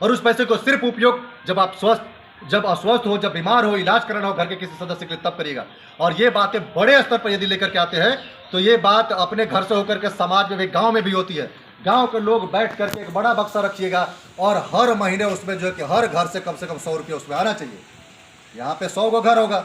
और उस पैसे को सिर्फ उपयोग जब अस्वस्थ हो, जब बीमार हो, इलाज कराना हो घर के किसी सदस्य के लिए, तब करिएगा। और ये बातें बड़े स्तर पर यदि लेकर के आते हैं तो ये बात अपने घर से होकर के समाज में भी, गांव में भी होती है। गांव के लोग बैठ करके एक बड़ा बक्सा रखिएगा और हर महीने उसमें जो है कि हर घर से कम 100 रुपये उसमें आना चाहिए। यहाँ पे 100 घर होगा,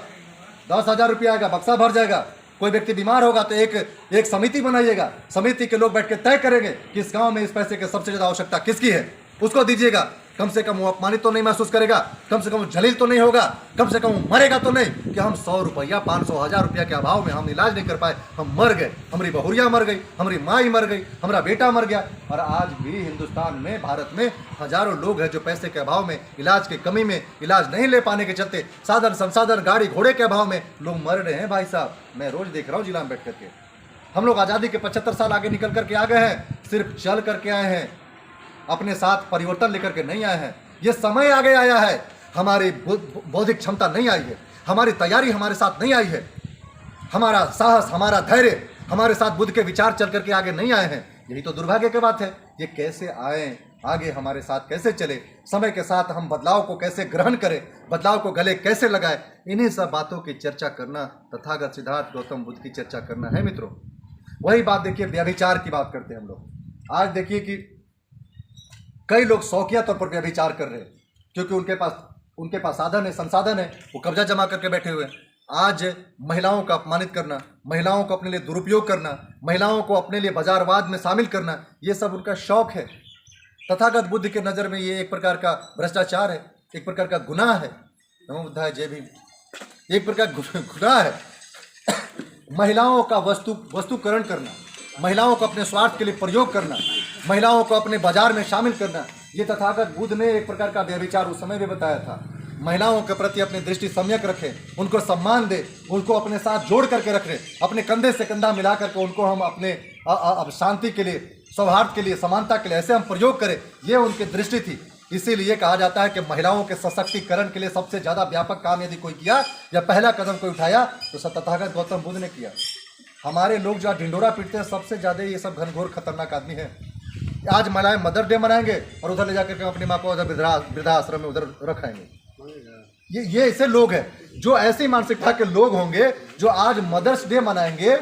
10,000 रुपया आएगा, बक्सा भर जाएगा। कोई व्यक्ति बीमार होगा तो एक समिति बनाइएगा, समिति के लोग बैठ के तय करेंगे कि इस गांव में इस पैसे की सबसे ज़्यादा आवश्यकता किसकी है, उसको दीजिएगा। कम से कम वो अपमानित तो नहीं महसूस करेगा, कम से कम जलील तो नहीं होगा, कम से कम वो मरेगा तो नहीं कि हम 100 रुपया, 500, 1000 रुपया के अभाव में हम इलाज नहीं कर पाए, हम मर गए, हमारी बहुरिया मर गई, हमारी माँ ही मर गई, हमारा बेटा मर गया। और आज भी हिंदुस्तान में, भारत में हजारों लोग हैं जो पैसे के अभाव में, इलाज की कमी में, इलाज नहीं ले पाने के चलते, साधन संसाधन, गाड़ी घोड़े के अभाव में लोग मर रहे हैं। भाई साहब, मैं रोज देख रहा हूँ जिला में बैठ करके। हम लोग आज़ादी के 75 साल आगे निकल करके आ गए हैं, सिर्फ चल करके आए हैं, अपने साथ परिवर्तन लेकर के नहीं आए हैं। ये समय आगे आया है, हमारी बौद्धिक क्षमता नहीं आई है, हमारी तैयारी हमारे साथ नहीं आई है, हमारा साहस, हमारा धैर्य, हमारे साथ बुद्ध के विचार चल करके आगे नहीं आए हैं। यही तो दुर्भाग्य की बात है। ये कैसे आए आगे, हमारे साथ कैसे चले, समय के साथ हम बदलाव को कैसे ग्रहण करें, बदलाव को गले कैसे लगाए, इन्हीं सब बातों की चर्चा करना तथागत सिद्धार्थ गौतम बुद्ध की चर्चा करना है मित्रों। वही बात देखिए, व्यभिचार की बात करते हैं हम लोग। आज देखिए कि कई लोग शौकिया तौर पर व्यभिचार कर रहे हैं, क्योंकि उनके पास साधन है, संसाधन है, वो कब्जा जमा करके बैठे हुए हैं। आज महिलाओं का अपमानित करना, महिलाओं को अपने लिए दुरुपयोग करना, महिलाओं को अपने लिए बाजारवाद में शामिल करना, ये सब उनका शौक है। तथागत बुद्ध के नज़र में ये एक प्रकार का भ्रष्टाचार है, एक प्रकार का गुनाह है। नमो बुद्धाय जय भीम। एक प्रकार गुनाह है महिलाओं का वस्तुकरण करना, महिलाओं को अपने स्वार्थ के लिए प्रयोग करना, महिलाओं को अपने बाजार में शामिल करना। ये तथागत बुद्ध ने एक प्रकार का व्यभिचार उस समय भी बताया था। महिलाओं के प्रति अपनी दृष्टि सम्यक रखें, उनको सम्मान दे, उनको अपने साथ जोड़ करके रखें, अपने कंधे से कंधा मिला करके उनको हम अपने शांति के लिए, सौहार्द के लिए, समानता के लिए ऐसे हम प्रयोग करें। ये उनकी दृष्टि थी। इसीलिए कहा जाता है कि महिलाओं के सशक्तिकरण के लिए सबसे ज़्यादा व्यापक काम यदि कोई किया या पहला कदम कोई उठाया तो तथागत गौतम बुद्ध ने किया। हमारे लोग जो ढिंडोरा पीटते हैं, सबसे ज़्यादा ये सब घनघोर खतरनाक आदमी है। आज महिलाएं मदर डे मनाएंगे और उधर ले जाकर के अपनी माँ को उधर वृद्धाश्रम में उधर रखाएंगे। ये ऐसे लोग हैं जो ऐसी मानसिकता के लोग होंगे जो आज मदर्स डे मनाएंगे,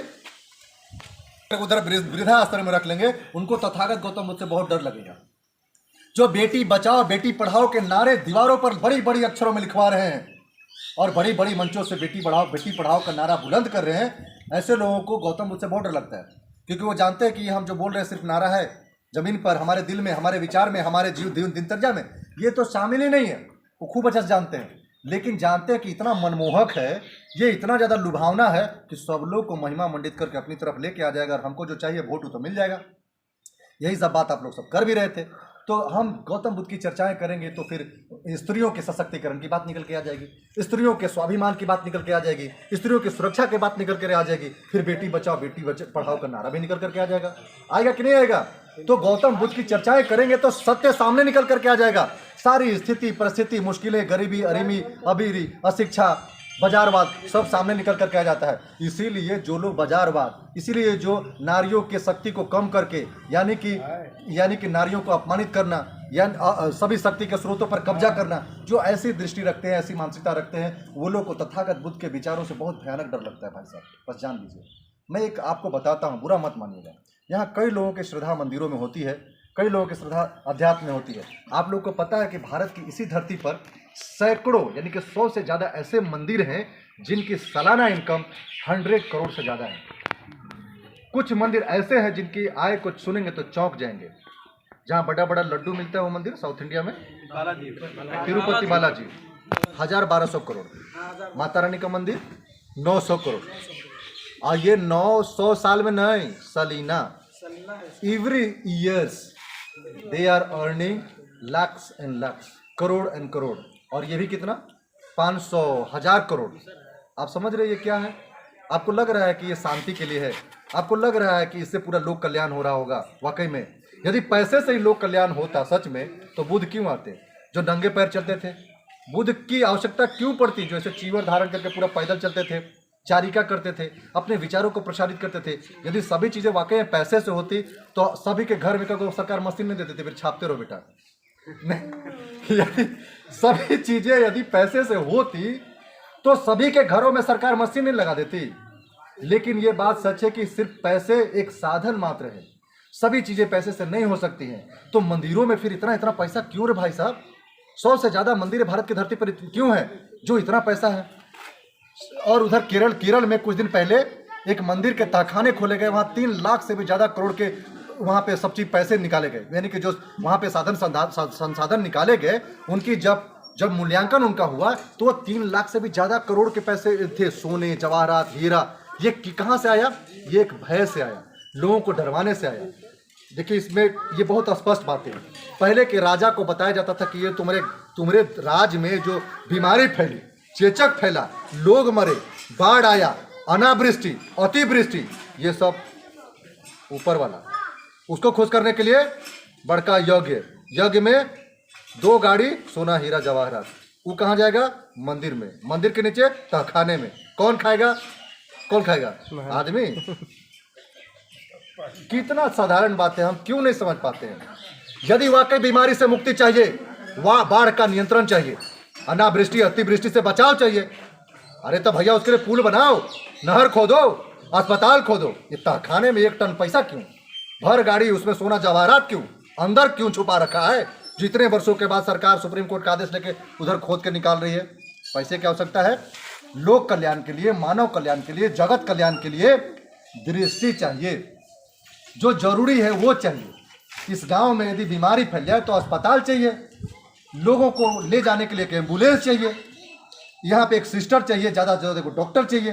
उधर वृद्धाश्रम में रख लेंगे। उनको तथागत गौतम बुद्ध से बहुत डर लगेगा। जो बेटी बचाओ बेटी पढ़ाओ के नारे दीवारों पर बड़ी बड़ी अक्षरों में लिखवा रहे हैं और बड़ी बड़ी मंचों से बेटी पढ़ाओ का नारा बुलंद कर रहे हैं, ऐसे लोगों को गौतम बुद्ध से बहुत डर लगता है। क्योंकि वो जानते हैं कि हम जो बोल रहे हैं सिर्फ नारा है, जमीन पर, हमारे दिल में, हमारे विचार में, हमारे दिनचर्या में ये तो शामिल ही नहीं है। वो खूब अच्छे से जानते हैं, लेकिन जानते हैं कि इतना मनमोहक है, ये इतना ज़्यादा लुभावना है कि सब लोग को महिमा मंडित करके अपनी तरफ लेके आ जाएगा और हमको जो चाहिए वोट तो मिल जाएगा। यही सब बात आप लोग सब कर भी रहे थे। तो हम गौतम बुद्ध की चर्चाएं करेंगे तो फिर स्त्रियों के सशक्तिकरण की बात निकल के आ जाएगी, स्त्रियों के स्वाभिमान की बात निकल के आ जाएगी, स्त्रियों की सुरक्षा की बात निकल कर आ जाएगी, फिर बेटी बचाओ बेटी पढ़ाओ का नारा भी निकल करके आ जाएगा। आएगा कि नहीं आएगा? तो गौतम बुद्ध की चर्चाएं करेंगे तो सत्य सामने निकल करके आ जाएगा। सारी स्थिति, परिस्थिति, मुश्किलें, गरीबी, अरीमी, अबीरी, अशिक्षा, बाजारवाद सब सामने निकल कर के आ जाता है। इसीलिए जो लोग बाजारवाद, इसीलिए जो नारियों की शक्ति को कम करके यानी कि नारियों को अपमानित करना या सभी शक्ति के स्रोतों पर कब्जा करना, जो ऐसी दृष्टि रखते हैं, ऐसी मानसिकता रखते हैं, वो लोग को तथागत बुद्ध के विचारों से बहुत भयानक डर लगता है। भाई साहब, बस जान लीजिए। मैं एक आपको बताता हूँ, बुरा मत मानिएगा। यहाँ कई लोगों की श्रद्धा मंदिरों में होती है, कई लोगों की श्रद्धा अध्यात्म में होती है। आप लोग को पता है कि भारत की इसी धरती पर सैकड़ों यानी कि 100 से ज़्यादा ऐसे मंदिर हैं जिनकी सालाना इनकम 100 करोड़ से ज़्यादा है। कुछ मंदिर ऐसे हैं जिनकी आय को सुनेंगे तो चौंक जाएंगे। जहाँ बड़ा बड़ा लड्डू मिलता है वो मंदिर साउथ इंडिया में तिरुपति बालाजी 1200 करोड़, माता रानी का मंदिर 900 करोड़। और ये 900 साल में नहीं, सालीना, every years they are earning lakhs and lakhs, crore and crore. और ये भी कितना, 500, 1000 करोड़। आप समझ रहे ये क्या है? आपको लग रहा है कि ये शांति के लिए है, आपको लग रहा है कि इससे पूरा लोक कल्याण हो रहा होगा। वाकई में यदि पैसे से ही लोक कल्याण होता सच में, तो बुद्ध क्यों आते? जो नंगे पैर चलते थे, बुद्ध की आवश्यकता क्यों पड़ती? जो ऐसे चीवर धारण करके पूरा पैदल चलते थे, चारिका करते थे, अपने विचारों को प्रसारित करते थे। यदि सभी चीज़ें वाकई में पैसे से होती तो सभी के घर में सरकार मशीन नहीं देते थे, फिर छापते रहो बेटा। नहीं, यदि सभी चीजें यदि पैसे से होती तो सभी के घरों में सरकार मशीन नहीं लगा देती। लेकिन ये बात सच है कि सिर्फ पैसे एक साधन मात्र है, सभी चीजें पैसे से नहीं हो सकती हैं। तो मंदिरों में फिर इतना इतना पैसा क्यों रे भाई साहब? 100 से ज्यादा मंदिर भारत की धरती पर क्यों है जो इतना पैसा है? और उधर केरल में कुछ दिन पहले एक मंदिर के तहखाने खोले गए, वहाँ 3 लाख से भी ज़्यादा करोड़ के वहाँ पे सब चीज़ पैसे निकाले गए। यानी कि जो वहाँ पे संसाधन निकाले गए, उनकी जब मूल्यांकन उनका हुआ तो वो 3 लाख से भी ज़्यादा करोड़ के पैसे थे, सोने जवाहरात हीरा। ये कहाँ से आया? ये एक भय से आया, लोगों को डरवाने से आया। देखिए इसमें ये बहुत स्पष्ट बातें हैं। पहले के राजा को बताया जाता था कि ये तुम्हारे राज में जो बीमारी फैली, चेचक फैला, लोग मरे, बाढ़ आया, अनावृष्टि, अतिवृष्टि, ये सब ऊपर वाला, उसको खुश करने के लिए बड़का यज्ञ में 2 गाड़ी सोना हीरा जवाहरात। वो कहाँ जाएगा? मंदिर में, मंदिर के नीचे तहखाने में। कौन खाएगा? आदमी। कितना साधारण बात है, हम क्यों नहीं समझ पाते हैं? यदि वाकई बीमारी से मुक्ति चाहिए, बाढ़ का नियंत्रण चाहिए, अनावृष्टि अतिवृष्टि से बचाव चाहिए, अरे तो भैया उसके लिए पुल बनाओ, नहर खोदो, अस्पताल खोदो। ये तहखाने में 1 टन पैसा क्यों? भर गाड़ी उसमें सोना जवाहरात क्यों? अंदर क्यों छुपा रखा है? जितने वर्षों के बाद सरकार सुप्रीम कोर्ट का आदेश लेके उधर खोद के निकाल रही है। पैसे की आवश्यकता है, लोक कल्याण के लिए, मानव कल्याण के लिए, जगत कल्याण के लिए दृष्टि चाहिए। जो जरूरी है वो चाहिए। इस गांव में यदि बीमारी फैल जाए तो अस्पताल चाहिए, लोगों को ले जाने के लिए एक एम्बुलेंस चाहिए, यहाँ पे एक सिस्टर चाहिए, ज़्यादा से ज़्यादा डॉक्टर चाहिए।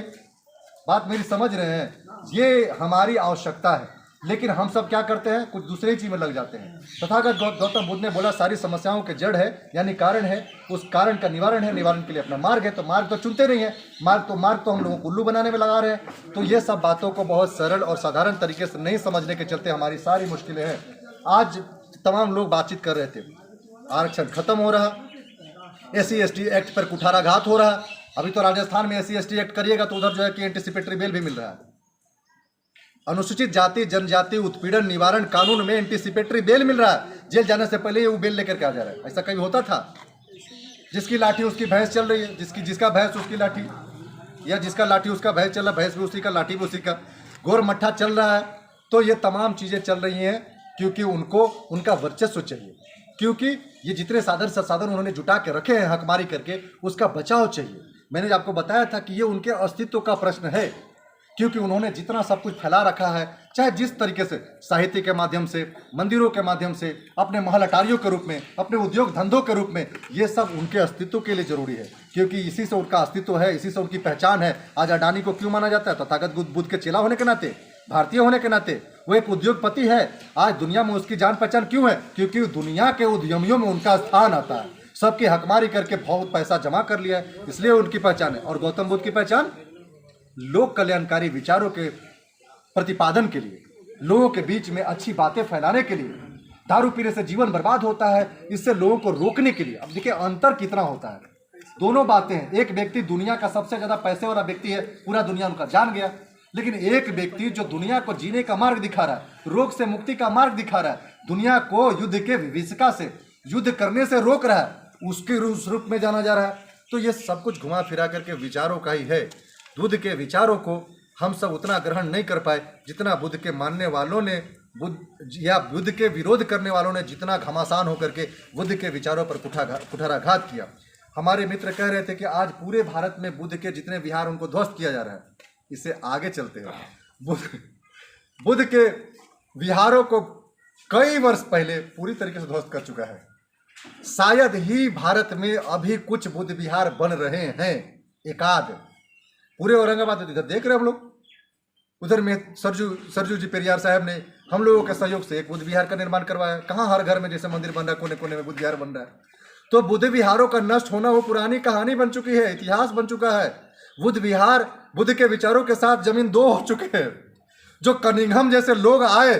बात मेरी समझ रहे हैं? ये हमारी आवश्यकता है। लेकिन हम सब क्या करते हैं? कुछ दूसरे ही चीज़ में लग जाते हैं। तथागत गौतम बुद्ध ने बोला सारी समस्याओं के जड़ है, यानी कारण है, उस कारण का निवारण है, निवारण के लिए अपना मार्ग है। तो मार्ग तो चुनते नहीं है, मार्ग तो हम लोगों को उल्लू बनाने में लगा रहे हैं। तो ये सब बातों को बहुत सरल और साधारण तरीके से नहीं समझने के चलते हमारी सारी मुश्किलें हैं। आज तमाम लोग बातचीत कर रहे थे, आरक्षण खत्म हो रहा, SC/ST एक्ट पर कुठाराघात हो रहा। अभी तो राजस्थान में SC/ST एक्ट करिएगा तो उधर जो है कि एंटीसिपेटरी बेल भी मिल रहा है। अनुसूचित जाति जनजाति उत्पीड़न निवारण कानून में एंटीसिपेटरी बेल मिल रहा है। जेल जाने से पहले वो बेल लेकर के आ जा रहा है। ऐसा कभी होता था? जिसकी लाठी उसकी भैंस चल रही है, जिसका भैंस उसकी लाठी, या जिसका लाठी उसका भैंस चल रहा है, भैंस भी उसी का, लाठी भी उसी का, गोर मट्ठा चल रहा है। तो ये तमाम चीज़ें चल रही हैं क्योंकि उनको उनका वर्चस्व चाहिए, क्योंकि ये जितने साधन उन्होंने जुटा के रखे हैं हकमारी करके, उसका बचाव चाहिए। मैंने आपको बताया था कि ये उनके अस्तित्व का प्रश्न है, क्योंकि उन्होंने जितना सब कुछ फैला रखा है, चाहे जिस तरीके से साहित्य के माध्यम से, मंदिरों के माध्यम से, अपने महल अटारियों के रूप में, अपने उद्योग धंधों के रूप में, ये सब उनके अस्तित्व के लिए जरूरी है, क्योंकि इसी से उनका अस्तित्व है, इसी से उनकी पहचान है। आज अडानी को क्यों माना जाता है? तथागत बुद्ध के चेला होने के नाते, भारतीय होने के नाते, वो एक उद्योगपति है। आज दुनिया में उसकी जान पहचान क्यों है? क्योंकि दुनिया के उद्यमियों में उनका स्थान आता है। सबकी हकमारी करके बहुत पैसा जमा कर लिया है, इसलिए उनकी पहचान है। और गौतम बुद्ध की पहचान लोक कल्याणकारी विचारों के प्रतिपादन के लिए, लोगों के बीच में अच्छी बातें फैलाने के लिए। दारू पीने से जीवन बर्बाद होता है, इससे लोगों को रोकने के लिए। अब देखिए अंतर कितना होता है, दोनों बातें हैं। एक व्यक्ति दुनिया का सबसे ज्यादा पैसे वाला व्यक्ति है, पूरा दुनिया उनका जान गया। लेकिन एक व्यक्ति जो दुनिया को जीने का मार्ग दिखा रहा है, रोग से मुक्ति का मार्ग दिखा रहा है, दुनिया को युद्ध के विभीषिका से, युद्ध करने से रोक रहा है, उसके रूप में जाना जा रहा है। तो ये सब कुछ घुमा फिरा करके विचारों का ही है। बुद्ध के विचारों को हम सब उतना ग्रहण नहीं कर पाए जितना बुद्ध के मानने वालों ने, बुद्ध के विरोध करने वालों ने जितना घमासान होकर के बुद्ध के विचारों पर कुठाराघात किया। हमारे मित्र कह रहे थे कि आज पूरे भारत में बुद्ध के जितने विहार उनको ध्वस्त किया जा रहा है। इससे आगे चलते हैं, बुद्ध के विहारों को कई वर्ष पहले पूरी तरीके से ध्वस्त कर चुका है। शायद ही भारत में अभी कुछ बुद्ध विहार बन रहे हैं, एकाध। पूरे औरंगाबाद इधर देख रहे हैं हम लोग, उधर में सरजू जी पेरियार साहब ने हम लोगों के सहयोग से एक बुद्ध विहार का निर्माण करवाया। कहाँ हर घर में जैसे मंदिर बन रहा है, कोने कोने में बुद्ध विहार बन रहा है। तो बुद्ध विहारों का नष्ट होना वो पुरानी कहानी बन चुकी है, इतिहास बन चुका है। बुद्ध विहार बुद्ध के विचारों के साथ जमीन दो हो चुके हैं। जो कनिंघम जैसे लोग आए,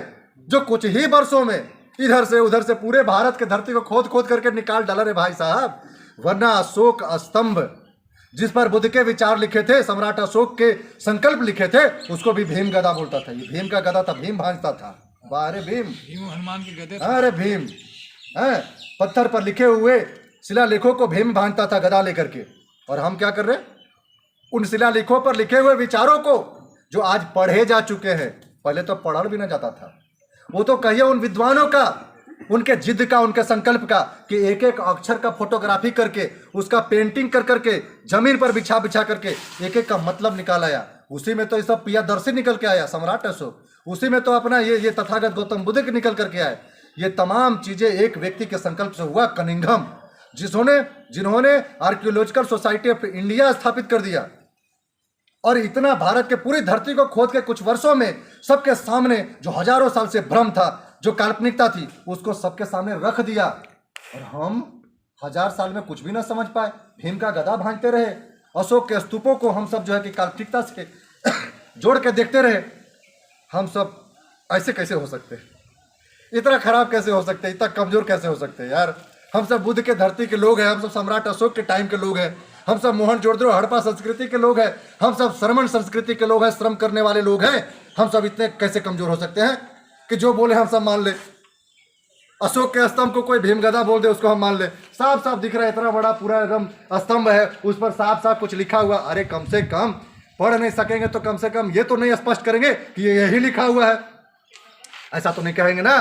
जो कुछ ही वर्षों में इधर से उधर से पूरे भारत के धरती को खोद खोद करके निकाल डाला रे भाई साहब। वरना अशोक स्तंभ जिस पर बुद्ध के विचार लिखे थे, सम्राट अशोक के संकल्प लिखे थे, उसको भी भीम गदा बोलता था। ये भीम का गदा था, भीम भांजता था। अरे भीम, हनुमान के गदे। अरे भीम हैं, पत्थर पर लिखे हुए शिलालेखों को भीम बांधता था गदा लेकर के, और हम क्या कर रहे हैं? उन शिलालेखों पर लिखे हुए विचारों को जो आज पढ़े जा चुके हैं, पहले तो पढ़ा भी ना जाता था, वो तो कहिए उन विद्वानों का, उनके जिद का, उनके संकल्प का कि एक एक अक्षर का फोटोग्राफी करके उसका पेंटिंग कर करके जमीन पर बिछा बिछा करके एक एक का मतलब निकाल आया। उसी में तो ये सब प्रियदर्शी निकल के आया, सम्राट अशोक, उसी में तो अपना ये तथागत गौतम बुद्ध के निकल करके आए। ये तमाम चीजें एक व्यक्ति के संकल्प से हुआ, कनिंघम, जिन्होंने आर्कियोलॉजिकल सोसाइटी ऑफ इंडिया स्थापित कर दिया, और इतना भारत के पूरी धरती को खोद के कुछ वर्षों में सबके सामने जो हजारों साल से भ्रम था, जो काल्पनिकता थी, उसको सबके सामने रख दिया, और हम 1000 साल में कुछ भी ना समझ पाए, भीम का गदा भांजते रहे, अशोक के स्तूपों को हम सब जो है कि काल्पनिकता से जोड़ के देखते रहे। हम सब ऐसे कैसे हो सकते हैं? इतना खराब कैसे हो सकते हैं? इतना कमजोर कैसे हो सकते हैं यार? हम सब बुद्ध के धरती के लोग हैं, हम सब सम्राट अशोक के टाइम के लोग हैं, हम सब मोहनजोदड़ो हड़प्पा संस्कृति के लोग हैं, हम सब श्रमण संस्कृति के लोग हैं, श्रम करने वाले लोग हैं। हम सब इतने कैसे कमजोर हो सकते हैं कि जो बोले हम सब मान ले? अशोक के स्तंभ को कोई भीमगदा बोल दे, उसको हम मान ले? साफ साफ दिख रहा है, इतना बड़ा पूरा एकदम स्तंभ है, उस पर साफ साफ कुछ लिखा हुआ। अरे कम से कम पढ़ नहीं सकेंगे तो कम से कम ये तो नहीं स्पष्ट करेंगे कि ये यही लिखा हुआ है। ऐसा तो नहीं कहेंगे ना।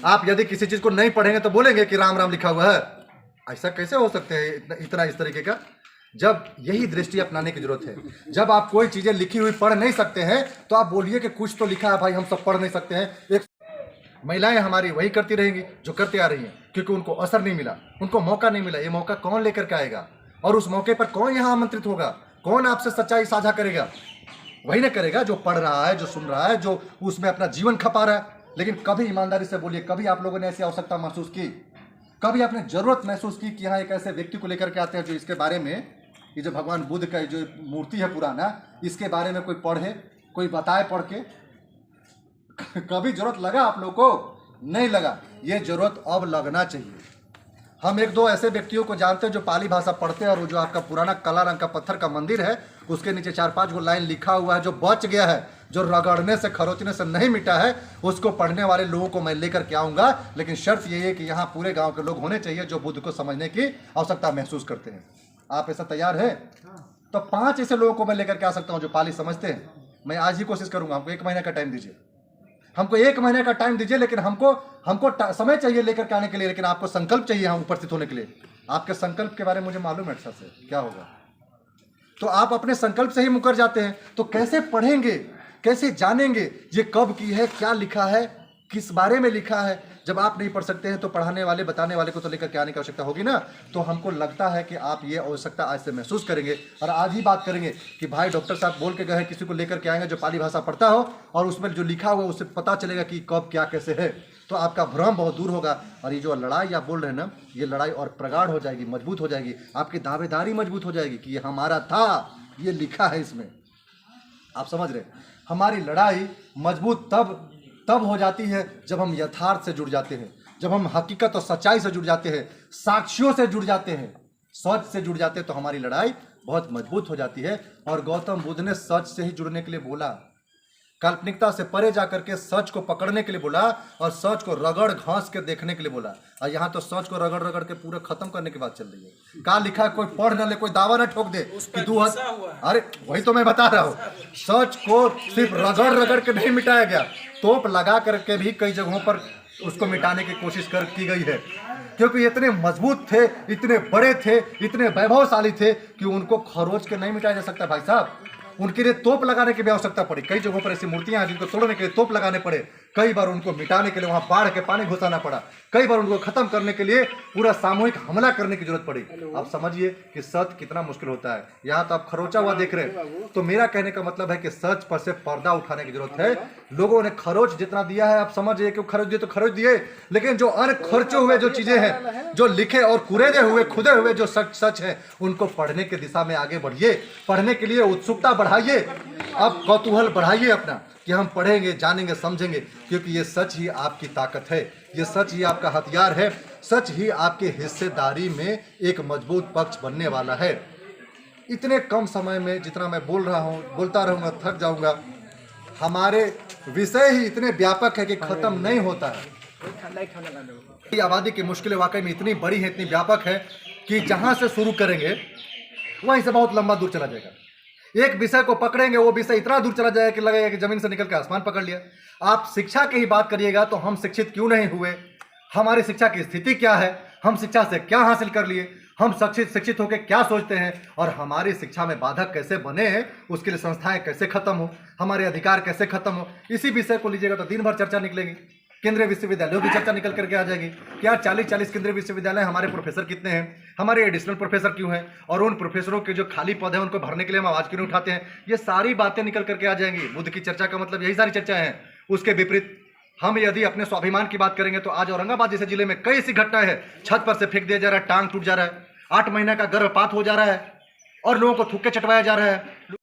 आप यदि किसी चीज को नहीं पढ़ेंगे तो बोलेंगे कि राम राम लिखा हुआ है। ऐसा कैसे हो सकते हैं इतना इस तरीके का? जब यही दृष्टि अपनाने की जरूरत है। जब आप कोई चीजें लिखी हुई पढ़ नहीं सकते हैं तो आप बोलिए कि कुछ तो लिखा है भाई, हम सब पढ़ नहीं सकते हैं। एक महिलाएं हमारी वही करती रहेंगी जो करती आ रही हैं, क्योंकि उनको असर नहीं मिला, उनको मौका नहीं मिला। ये मौका कौन लेकर के आएगा? और उस मौके पर कौन यहाँ आमंत्रित होगा? कौन आपसे सच्चाई साझा करेगा? वही ना करेगा जो पढ़ रहा है, जो सुन रहा है, जो उसमें अपना जीवन खपा रहा है। लेकिन कभी ईमानदारी से बोलिए, कभी आप लोगों ने ऐसी आवश्यकता महसूस की? कभी आपने जरूरत महसूस की कि यहाँ एक ऐसे व्यक्ति को लेकर के आते हैं जो इसके बारे में, ये जो भगवान बुद्ध का जो मूर्ति है पुराना, इसके बारे में कोई पढ़े, कोई बताए पढ़ के? कभी जरूरत लगा आप लोग को? नहीं लगा। ये जरूरत अब लगना चाहिए। हम एक दो ऐसे व्यक्तियों को जानते हैं जो पाली भाषा पढ़ते हैं, और वो जो आपका पुराना काला रंग का पत्थर का मंदिर है, उसके नीचे 4-5 गो लाइन लिखा हुआ है, जो बच गया है, जो रगड़ने से खरोचने से नहीं मिटा है, उसको पढ़ने वाले लोगों को मैं लेकर के आऊँगा। लेकिन शर्त ये है कि यहाँ पूरे गाँव के लोग होने चाहिए जो बुद्ध को समझने की आवश्यकता महसूस करते हैं। आप ऐसा तैयार है? तो 5 ऐसे लोगों को मैं लेकर के आ सकता हूँ जो पाली समझते हैं। मैं आज ही कोशिश करूँगा। हमको 1 महीने का टाइम दीजिए, हमको 1 महीने का टाइम दीजिए, लेकिन हमको समय चाहिए लेकर के आने के लिए, लेकिन आपको संकल्प चाहिए यहाँ उपस्थित होने के लिए। आपके संकल्प के बारे में मुझे मालूम है अच्छा से क्या होगा। तो आप अपने संकल्प से ही मुकर जाते हैं, तो कैसे पढ़ेंगे, कैसे जानेंगे ये कब की है, क्या लिखा है, किस बारे में लिखा है? जब आप नहीं पढ़ सकते हैं तो पढ़ाने वाले, बताने वाले को तो लेकर के आने की आवश्यकता होगी ना। तो हमको लगता है कि आप ये आवश्यकता आज से महसूस करेंगे, और आज ही बात करेंगे कि भाई डॉक्टर साहब बोल के गए, किसी को लेकर के आएंगे जो पाली भाषा पढ़ता हो, और उसमें जो लिखा हुआ उससे पता चलेगा कि कब क्या कैसे है। तो आपका भ्रम बहुत दूर होगा, और ये जो लड़ाई आप बोल रहे हैं ना, ये लड़ाई और प्रगाढ़ हो जाएगी, मजबूत हो जाएगी। आपकी दावेदारी मजबूत हो जाएगी कि ये हमारा था, ये लिखा है इसमें। आप समझ रहे? हमारी लड़ाई मजबूत तब हो जाती है जब हम यथार्थ से जुड़ जाते हैं, जब हम हकीकत और सच्चाई से जुड़ जाते हैं, साक्ष्यों से जुड़ जाते हैं, सच से जुड़ जाते हैं, तो हमारी लड़ाई बहुत मजबूत हो जाती है। और गौतम बुद्ध ने सच से ही जुड़ने के लिए बोला, काल्पनिकता से परे जाकर के सच को पकड़ने के लिए बोला, और सच को रगड़ घास के देखने के लिए बोला। और यहाँ तो सच को रगड़ रगड़ के पूरा खत्म करने की बात चल रही है। कहाँ लिखा है? कोई पढ़ न ले, कोई दावा न ठोक दे कि तू अरे वही तो मैं बता रहा हूँ। सच को सिर्फ रगड़ रगड़ के नहीं मिटाया गया, तोप लगा करके भी कई जगहों पर उसको मिटाने की कोशिश की गई है, क्योंकि इतने मजबूत थे, इतने बड़े थे, इतने वैभवशाली थे कि उनको खरोच के नहीं मिटाया जा सकता भाई साहब। उनके लिए तोप लगाने की भी आवश्यकता पड़ी। कई जगहों पर ऐसी मूर्तियां हैं जिनको तोड़ने के लिए तोप लगाने पड़े, कई बार उनको मिटाने के लिए वहां बाढ़ के पानी घुसाना पड़ा, कई बार उनको खत्म करने के लिए पूरा सामूहिक हमला करने की जरूरत पड़ी। आप समझिए कि सच कितना मुश्किल होता है। यहाँ तो आप खरोचा हुआ देख रहे हैं, तो मेरा कहने का मतलब है कि सच पर से पर्दा उठाने की जरूरत है। लोगों ने खरोच जितना दिया है, आप समझिए कि खरोच दिए तो खरोच दिए, लेकिन जो अनखर्चे हुए जो चीजें हैं, जो लिखे और कुरेदे हुए, खुदे हुए जो सच है, उनको पढ़ने की दिशा में आगे बढ़िए, पढ़ने के लिए उत्सुकता बढ़ाइए, अब कौतूहल बढ़ाइए अपना कि हम पढ़ेंगे, जानेंगे, समझेंगे, क्योंकि ये सच ही आपकी ताकत है, ये सच ही आपका हथियार है, सच ही आपकी हिस्सेदारी में एक मजबूत पक्ष बनने वाला है। इतने कम समय में जितना मैं बोल रहा हूँ, बोलता रहूँगा, थक जाऊँगा। हमारे विषय ही इतने व्यापक है कि खत्म नहीं होता है। ये आबादी की मुश्किलें वाकई में इतनी बड़ी है, इतनी व्यापक है कि जहां से शुरू करेंगे वहीं से बहुत लंबा दूर चला जाएगा। एक विषय को पकड़ेंगे, वो विषय इतना दूर चला जाएगा कि लगेगा कि जमीन से निकल के आसमान पकड़ लिया। आप शिक्षा की ही बात करिएगा तो हम शिक्षित क्यों नहीं हुए, हमारी शिक्षा की स्थिति क्या है, हम शिक्षा से क्या हासिल कर लिए, हम शिक्षित होकर क्या सोचते हैं, और हमारी शिक्षा में बाधक कैसे बने हैं, उसके लिए संस्थाएं कैसे खत्म हो, हमारे अधिकार कैसे खत्म हो, इसी विषय को लीजिएगा तो दिन भर चर्चा निकलेगी। केंद्रीय विश्वविद्यालयों की चर्चा निकल करके आ जाएगी। क्या 40-40 केंद्रीय विश्वविद्यालय, हमारे प्रोफेसर कितने हैं, हमारे एडिशनल प्रोफेसर क्यों हैं, और उन प्रोफेसरों के जो खाली पद हैं उनको भरने के लिए हम आवाज क्यों नहीं उठाते हैं, ये सारी बातें निकल करके आ जाएंगी। बुद्ध की चर्चा का मतलब यही सारी चर्चाएं हैं। उसके विपरीत हम यदि अपने स्वाभिमान की बात करेंगे तो आज औरंगाबाद जैसे जिले में कई ऐसी घटनाएं हैं, छत पर से फेंक दिया जा रहा है, टांग टूट जा रहा है, 8 महीने का गर्भपात हो जा रहा है और लोगों को थूक के चटवाया जा रहा है।